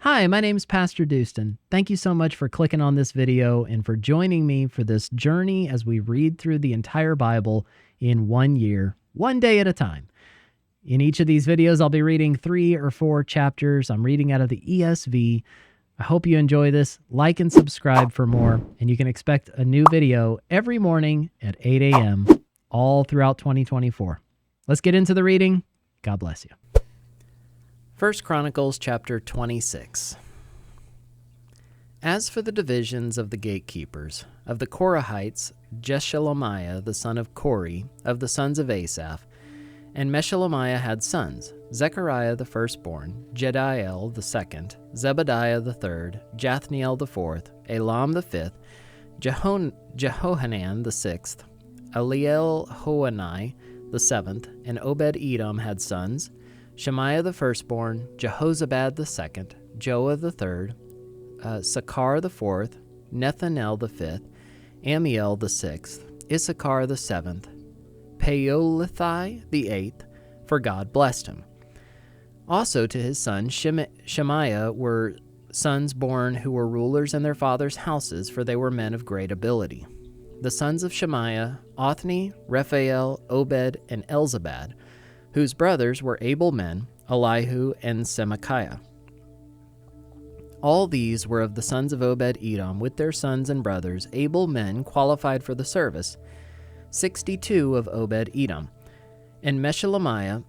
Hi, my name's PastorDoostyn. Thank you so much for clicking on this video and for joining me for this journey as we read through the entire Bible in 1 year, one day at a time. In each of these videos, I'll be reading 3 or 4 chapters. I'm reading out of the ESV. I hope you enjoy this. Like and subscribe for more, and you can expect a new video every morning at 8 a.m. all throughout 2024. Let's get into the reading. God bless you. 1 Chronicles chapter 26. As for the divisions of the gatekeepers, of the Korahites, Jeshelemiah the son of Kori, of the sons of Asaph, and Meshelemiah had sons, Zechariah the firstborn, Jediel the second, Zebadiah the third, Jathniel the fourth, Elam the fifth, Jehohanan the sixth, Elielhoenai the seventh, and Obed-Edom had sons, Shemaiah the firstborn, Jehozabad the second, Joah the third, Sakar the fourth, Nethanel the fifth, Amiel the sixth, Issachar the seventh, Peolithai the eighth, for God blessed him. Also to his son Shemaiah were sons born who were rulers in their father's houses, for they were men of great ability. The sons of Shemaiah, Othni, Rephael, Obed, and Elzabad, whose brothers were able men, Elihu and Semachiah. All these were of the sons of Obed-Edom, with their sons and brothers, able men qualified for the service, 62 of Obed-Edom. And Meshelemiah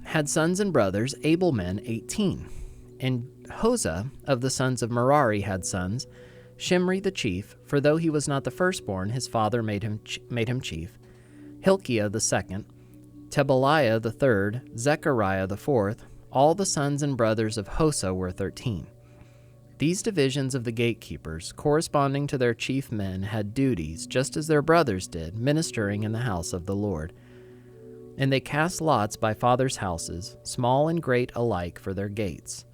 had sons and brothers, able men, 18. And Hosah of the sons of Merari had sons, Shimri the chief, for though he was not the firstborn, his father made him chief, Hilkiah the second, Tebaliah the third, Zechariah the fourth. All the sons and brothers of Hosah were 13. These divisions of the gatekeepers, corresponding to their chief men, had duties, just as their brothers did, ministering in the house of the Lord. And they cast lots by fathers' houses, small and great alike, for their gates.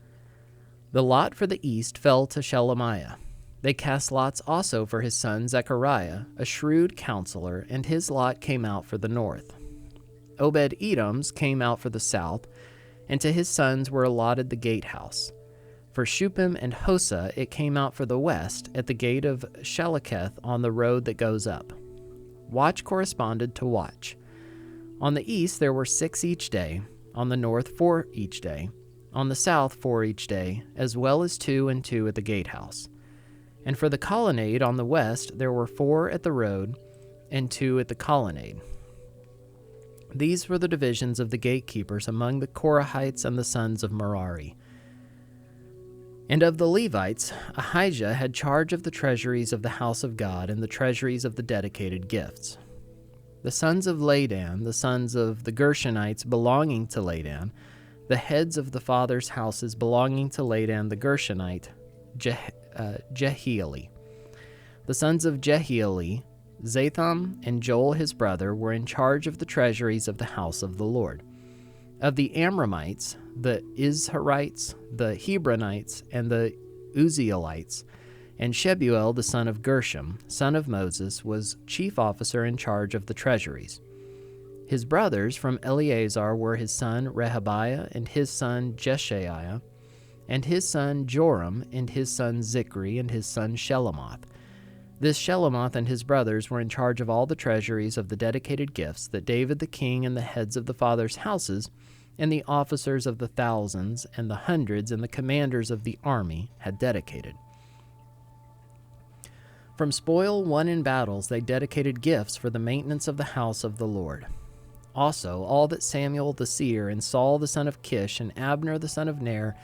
The lot for the east fell to Shelemiah. They cast lots also for his son Zechariah, a shrewd counselor, and his lot came out for the north. Obed-Edom's came out for the south, and to his sons were allotted the gatehouse. For Shuppim and Hosah it came out for the west, at the gate of Shaleketh on the road that goes up. Watch corresponded to watch. On the east there were 6 each day, on the north 4 each day, on the south 4 each day, as well as 2 and 2 at the gatehouse. And for the colonnade on the west there were 4 at the road, and 2 at the colonnade. These were the divisions of the gatekeepers among the Korahites and the sons of Merari. And of the Levites, Ahijah had charge of the treasuries of the house of God and the treasuries of the dedicated gifts. The sons of Ladan, the sons of the Gershonites belonging to Ladan, the heads of the fathers' houses belonging to Ladan the Gershonite, Jehieli. The sons of Jehieli, Zatham and Joel his brother, were in charge of the treasuries of the house of the Lord. Of the Amramites, the Izharites, the Hebronites, and the Uzzielites, and Shebuel the son of Gershom, son of Moses, was chief officer in charge of the treasuries. His brothers from Eleazar were his son Rehabiah, and his son Jeshaiah, and his son Joram, and his son Zichri, and his son Shelomoth. This Shelomoth and his brothers were in charge of all the treasuries of the dedicated gifts that David the king and the heads of the fathers' houses and the officers of the thousands and the hundreds and the commanders of the army had dedicated. From spoil won in battles they dedicated gifts for the maintenance of the house of the Lord. Also all that Samuel the seer and Saul the son of Kish and Abner the son of Ner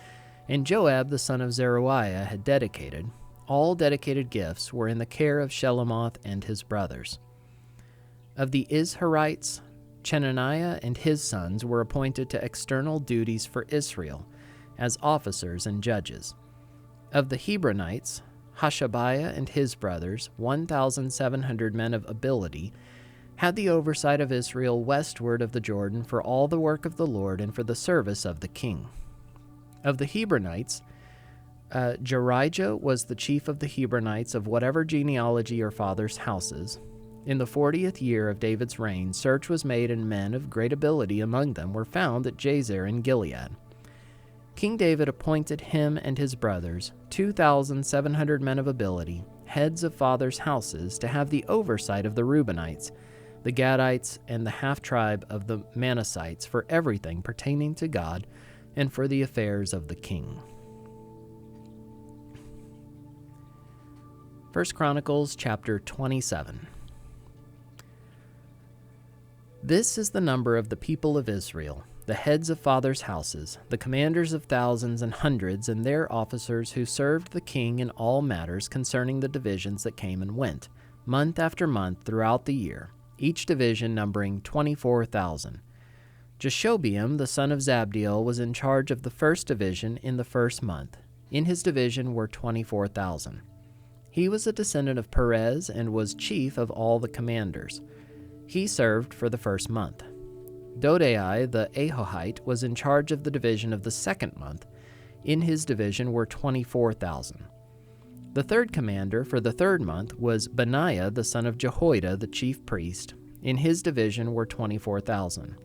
and Joab the son of Zeruiah had dedicated, all dedicated gifts were in the care of Shelomoth and his brothers. Of the Izharites, Chenaniah and his sons were appointed to external duties for Israel, as officers and judges. Of the Hebronites, Hashabiah and his brothers, 1,700 men of ability, had the oversight of Israel westward of the Jordan for all the work of the Lord and for the service of the king. Of the Hebronites, Jerijah was the chief of the Hebronites of whatever genealogy or fathers' houses. In the 40th year of David's reign, search was made, and men of great ability among them were found at Jazer in Gilead. King David appointed him and his brothers, 2,700 men of ability, heads of fathers' houses, to have the oversight of the Reubenites, the Gadites, and the half-tribe of the Manassites for everything pertaining to God and for the affairs of the king. 1 Chronicles chapter 27. This is the number of the people of Israel, the heads of fathers' houses, the commanders of thousands and hundreds, and their officers who served the king in all matters concerning the divisions that came and went, month after month throughout the year, each division numbering 24,000. Jashobeam, the son of Zabdiel, was in charge of the first division in the first month. In his division were 24,000. He was a descendant of Perez and was chief of all the commanders. He served for the first month. Dodai the Ahohite was in charge of the division of the second month. In his division were 24,000. The third commander for the third month was Benaiah the son of Jehoiada the chief priest. In his division were 24,000.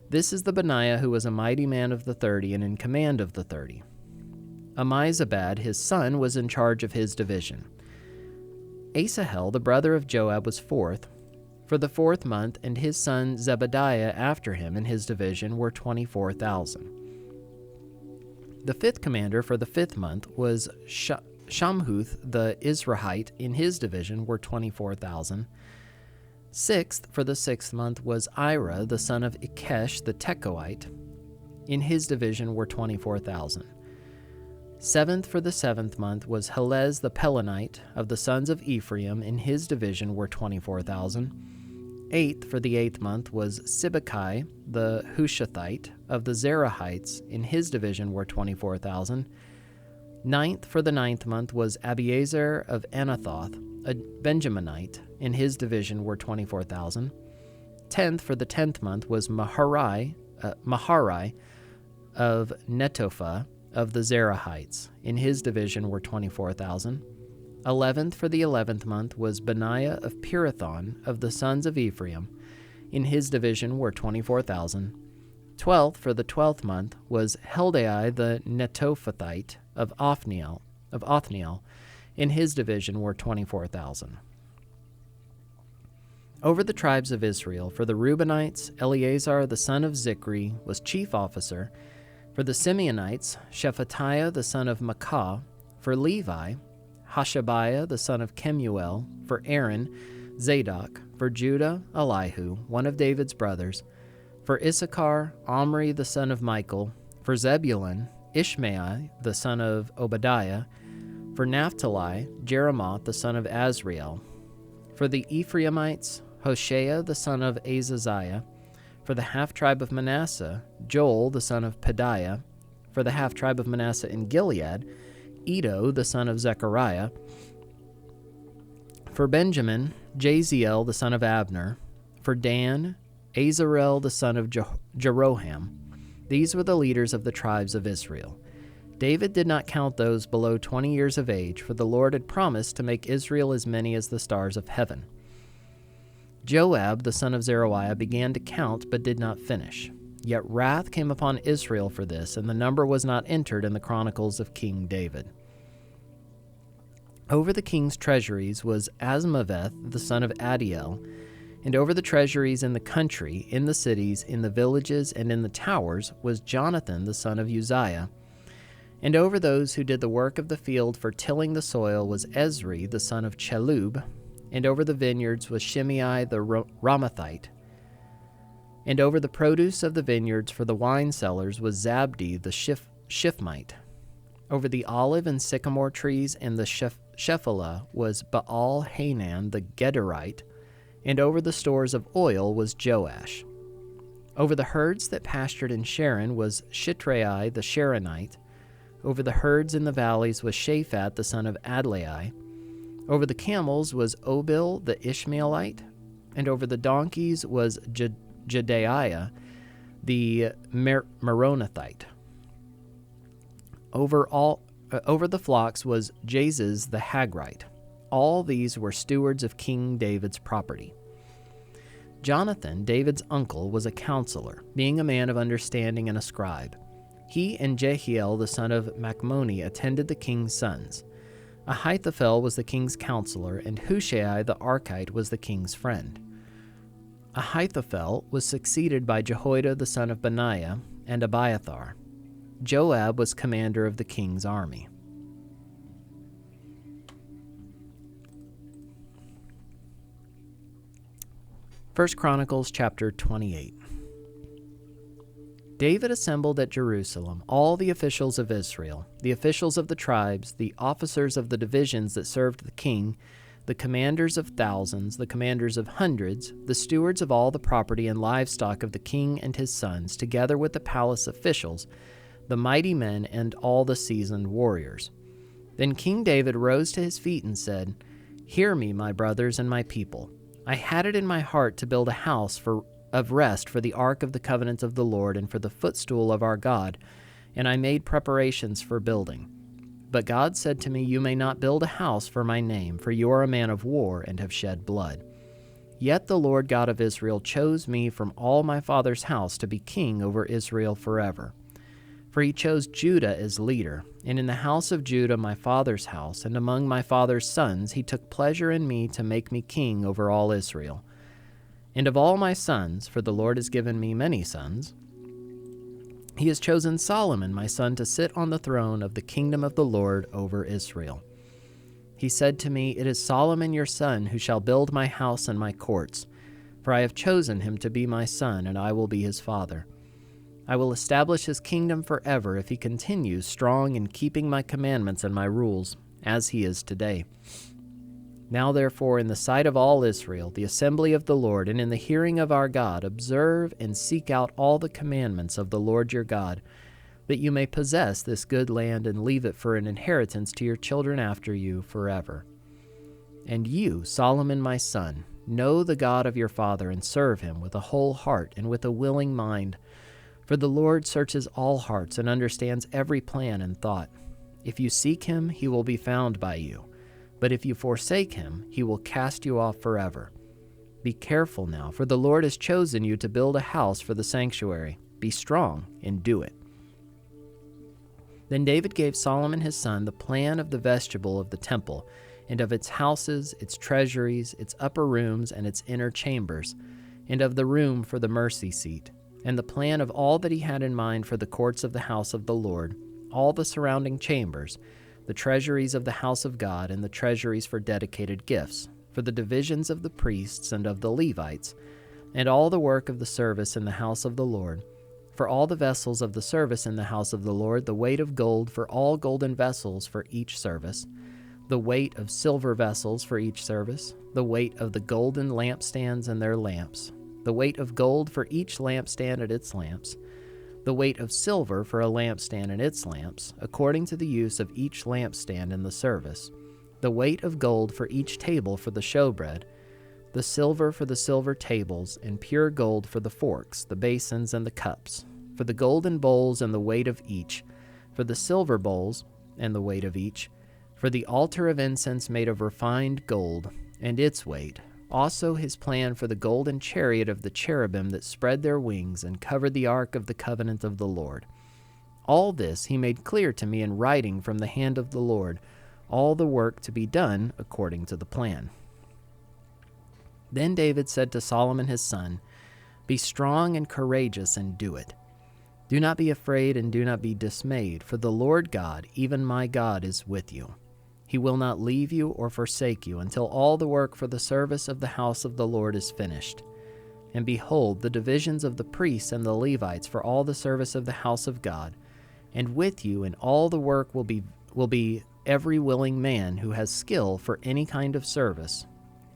This is the Benaiah who was a mighty man of the 30 and in command of the 30. Ammizabad his son was in charge of his division. Asahel the brother of Joab was fourth for the fourth month, and his son Zebadiah after him in his division were 24,000. The fifth commander for the fifth month was Shamhuth the Izrahite. In his division were 24,000. Sixth for the sixth month was Ira the son of Ikesh the Tekoite. In his division were 24,000. Seventh for the seventh month was Helez the Pelonite of the sons of Ephraim. In his division were 24,000. Eighth for the eighth month was Sibbecai the Hushathite of the Zerahites. In his division were 24,000. Ninth for the ninth month was Abiezer of Anathoth, a Benjaminite. In his division were 24,000. 10th for the 10th month was Maharai of Netophah of the Zerahites. In his division were 24,000. 11th for the 11th month was Benaiah of Pirathon of the sons of Ephraim. In his division were 24,000. 12th for the 12th month was Heldai the Netophathite of Othniel. In his division were 24,000. Over the tribes of Israel, for the Reubenites, Eleazar the son of Zikri was chief officer. For the Simeonites, Shephatiah the son of Makkah. For Levi, Hashabiah the son of Kemuel. For Aaron, Zadok. For Judah, Elihu, one of David's brothers. For Issachar, Omri the son of Michael. For Zebulun, Ishmael the son of Obadiah. For Naphtali, Jeremoth the son of Azriel. For the Ephraimites, Hoshea the son of Azaziah. For the half-tribe of Manasseh, Joel the son of Pedaiah. For the half-tribe of Manasseh in Gilead, Edo the son of Zechariah. For Benjamin, Jaziel the son of Abner. For Dan, Azarel the son of Jeroham. These were the leaders of the tribes of Israel. David did not count those below 20 years of age, for the Lord had promised to make Israel as many as the stars of heaven. Joab the son of Zeruiah began to count, but did not finish. Yet wrath came upon Israel for this, and the number was not entered in the Chronicles of King David. Over the king's treasuries was Azmaveth the son of Adiel, and over the treasuries in the country, in the cities, in the villages, and in the towers was Jonathan the son of Uzziah. And over those who did the work of the field for tilling the soil was Ezri the son of Chelub. And over the vineyards was Shimei the Ramathite. And over the produce of the vineyards for the wine cellars was Zabdi the Shifmite. Over the olive and sycamore trees and the Shephelah was Baal-Hanan the Gederite. And over the stores of oil was Joash. Over the herds that pastured in Sharon was Shitrai the Sharonite. Over the herds in the valleys was Shaphat the son of Adlai. Over the camels was Obil the Ishmaelite. And over the donkeys was Jedaiah the Meronothite. Over the flocks was Jazez the Hagrite. All these were stewards of King David's property. Jonathan, David's uncle, was a counselor, being a man of understanding and a scribe. He and Jehiel the son of Machmoni attended the king's sons. Ahithophel was the king's counselor, and Hushai the Archite was the king's friend. Ahithophel was succeeded by Jehoiada the son of Benaiah and Abiathar. Joab was commander of the king's army. First Chronicles chapter 28. David assembled at Jerusalem all the officials of Israel, the officials of the tribes, the officers of the divisions that served the king, the commanders of thousands, the commanders of hundreds, the stewards of all the property and livestock of the king and his sons, together with the palace officials, the mighty men, and all the seasoned warriors. Then King David rose to his feet and said, "Hear me, my brothers and my people. I had it in my heart to build a house of rest for the ark of the covenant of the Lord and for the footstool of our God, and I made preparations for building. But God said to me, 'You may not build a house for my name, for you are a man of war and have shed blood.' Yet the Lord God of Israel chose me from all my father's house to be king over Israel forever. For he chose Judah as leader, and in the house of Judah my father's house, and among my father's sons he took pleasure in me to make me king over all Israel. And of all my sons, for the Lord has given me many sons, he has chosen Solomon my son to sit on the throne of the kingdom of the Lord over Israel. He said to me, 'It is Solomon your son who shall build my house and my courts, for I have chosen him to be my son, and I will be his father. I will establish his kingdom forever if he continues strong in keeping my commandments and my rules, as he is today.' Now therefore, in the sight of all Israel, the assembly of the Lord, and in the hearing of our God, observe and seek out all the commandments of the Lord your God, that you may possess this good land and leave it for an inheritance to your children after you forever. And you, Solomon my son, know the God of your father and serve him with a whole heart and with a willing mind. For the Lord searches all hearts and understands every plan and thought. If you seek him, he will be found by you. But if you forsake him, he will cast you off forever. Be careful now, for the Lord has chosen you to build a house for the sanctuary. Be strong and do it." Then David gave Solomon his son the plan of the vestibule of the temple, and of its houses, its treasuries, its upper rooms, and its inner chambers, and of the room for the mercy seat, and the plan of all that he had in mind for the courts of the house of the Lord, all the surrounding chambers, the treasuries of the house of God, and the treasuries for dedicated gifts, for the divisions of the priests and of the Levites, and all the work of the service in the house of the Lord, for all the vessels of the service in the house of the Lord, the weight of gold for all golden vessels for each service, the weight of silver vessels for each service, the weight of the golden lampstands and their lamps, the weight of gold for each lampstand and its lamps, the weight of silver for a lampstand and its lamps, according to the use of each lampstand in the service, the weight of gold for each table for the showbread, the silver for the silver tables, and pure gold for the forks, the basins, and the cups, for the golden bowls and the weight of each, for the silver bowls and the weight of each, for the altar of incense made of refined gold and its weight, also his plan for the golden chariot of the cherubim that spread their wings and covered the ark of the covenant of the Lord. All this he made clear to me in writing from the hand of the Lord, all the work to be done according to the plan. Then David said to Solomon his son, "Be strong and courageous and do it. Do not be afraid and do not be dismayed, for the Lord God, even my God, is with you. He will not leave you or forsake you until all the work for the service of the house of the Lord is finished. And behold, the divisions of the priests and the Levites for all the service of the house of God, and with you in all the work will be every willing man who has skill for any kind of service.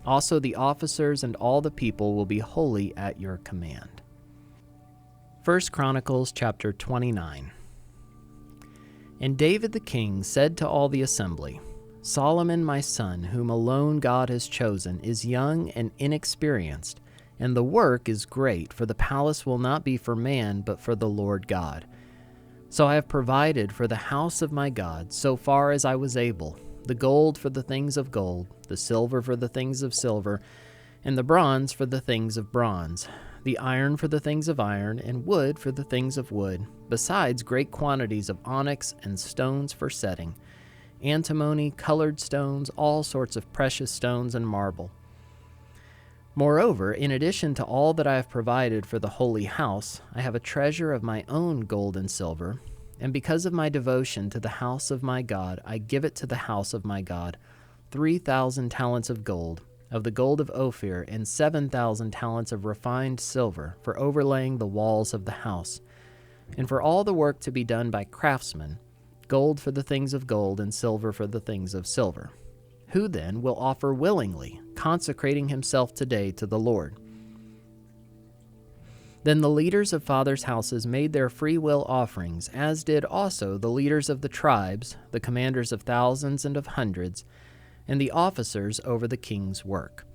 Also the officers and all the people will be wholly at your command." 1 Chronicles chapter 29. And David the king said to all the assembly, "Solomon my son, whom alone God has chosen, is young and inexperienced, and the work is great, for the palace will not be for man, but for the Lord God. So I have provided for the house of my God, so far as I was able, the gold for the things of gold, the silver for the things of silver, and the bronze for the things of bronze, the iron for the things of iron, and wood for the things of wood, besides great quantities of onyx and stones for setting, antimony, colored stones, all sorts of precious stones, and marble. Moreover, in addition to all that I have provided for the holy house, I have a treasure of my own gold and silver, and because of my devotion to the house of my God, I give it to the house of my God 3,000 talents of gold, of the gold of Ophir, and 7,000 talents of refined silver for overlaying the walls of the house, and for all the work to be done by craftsmen, gold for the things of gold and silver for the things of silver. Who then will offer willingly, consecrating himself today to the Lord? Then the leaders of fathers' houses made their free will offerings, as did also the leaders of the tribes, the commanders of thousands and of hundreds, and the officers over the king's work.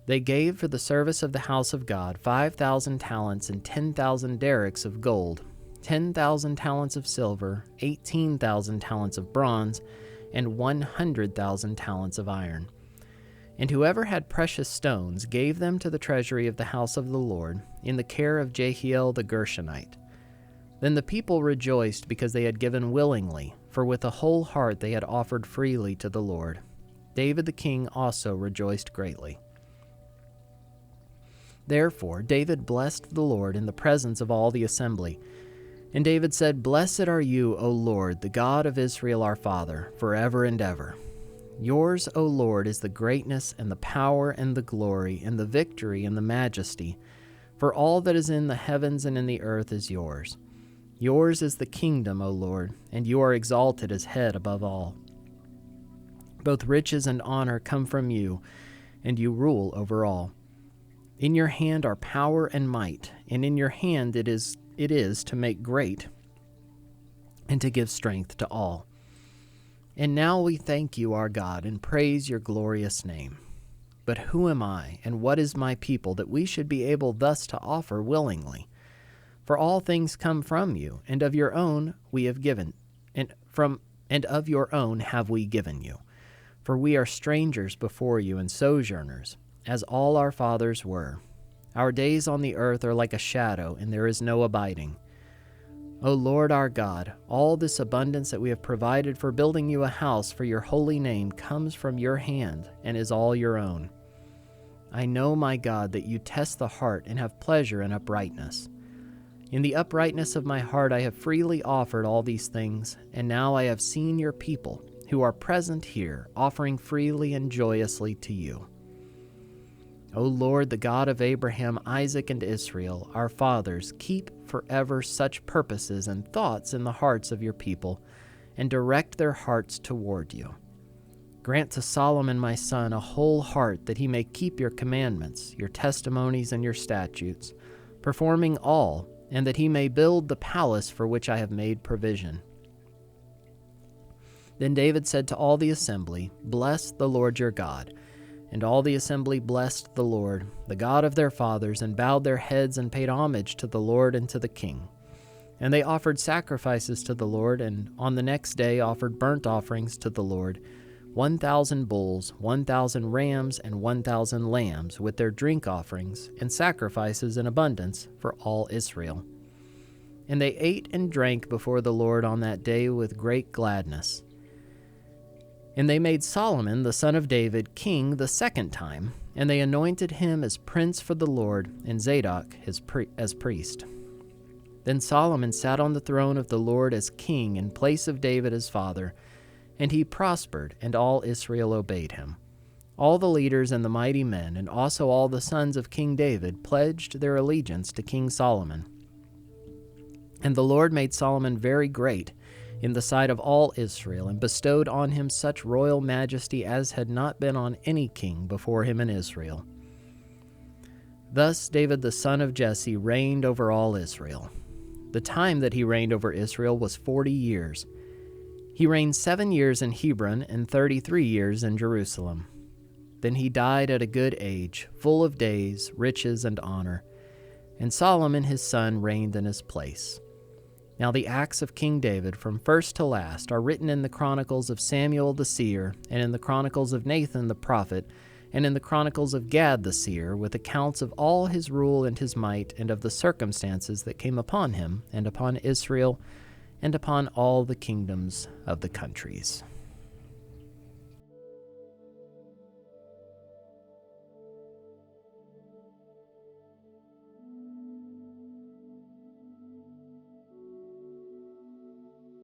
They gave for the service of the house of God 5,000 talents and 10,000 derricks of gold, 10,000 talents of silver, 18,000 talents of bronze, and 100,000 talents of iron. And whoever had precious stones gave them to the treasury of the house of the Lord, in the care of Jehiel the Gershonite. Then the people rejoiced because they had given willingly, for with a whole heart they had offered freely to the Lord. David the king also rejoiced greatly. Therefore David blessed the Lord in the presence of all the assembly. And David said, Blessed are you, O Lord, the God of Israel our Father, forever and ever. Yours, O Lord, is the greatness and the power and the glory and the victory and the majesty, for all that is in the heavens and in the earth is yours. Yours is the kingdom, O Lord, and you are exalted as head above all. Both riches and honor come from you, and you rule over all. In your hand are power and might, and in your hand it is to make great and to give strength to all. And now we thank you, our God, and praise your glorious name. But who am I, and what is my people, that we should be able thus to offer willingly? For all things come from you, and of your own we have given, and of your own have we given you. For we are strangers before you and sojourners, as all our fathers were. Our days on the earth are like a shadow, and there is no abiding. O Lord our God, all this abundance that we have provided for building you a house for your holy name comes from your hand and is all your own. I know, my God, that you test the heart and have pleasure in uprightness. In the uprightness of my heart I have freely offered all these things, and now I have seen your people, who are present here, offering freely and joyously to you. O Lord, the God of Abraham, Isaac, and Israel, our fathers, keep forever such purposes and thoughts in the hearts of your people, and direct their hearts toward you. Grant to Solomon my son a whole heart, that he may keep your commandments, your testimonies, and your statutes, performing all, and that he may build the palace for which I have made provision. Then David said to all the assembly, Bless the Lord your God. And all the assembly blessed the Lord, the God of their fathers, and bowed their heads and paid homage to the Lord and to the king. And they offered sacrifices to the Lord, and on the next day offered burnt offerings to the Lord, 1,000 bulls, 1,000 rams, and 1,000 lambs, with their drink offerings, and sacrifices in abundance for all Israel. And they ate and drank before the Lord on that day with great gladness. And they made Solomon, the son of David, king the second time, and they anointed him as prince for the Lord, and Zadok as priest. Then Solomon sat on the throne of the Lord as king in place of David his father, and he prospered, and all Israel obeyed him. All the leaders and the mighty men, and also all the sons of King David, pledged their allegiance to King Solomon. And the Lord made Solomon very great in the sight of all Israel, and bestowed on him such royal majesty as had not been on any king before him in Israel. Thus David the son of Jesse reigned over all Israel. The time that he reigned over Israel was 40 years. He reigned 7 years in Hebron and 33 years in Jerusalem. Then he died at a good age, full of days, riches, and honor. And Solomon his son reigned in his place. Now the acts of King David, from first to last, are written in the Chronicles of Samuel the seer, and in the Chronicles of Nathan the prophet, and in the Chronicles of Gad the seer, with accounts of all his rule and his might, and of the circumstances that came upon him, and upon Israel, and upon all the kingdoms of the countries.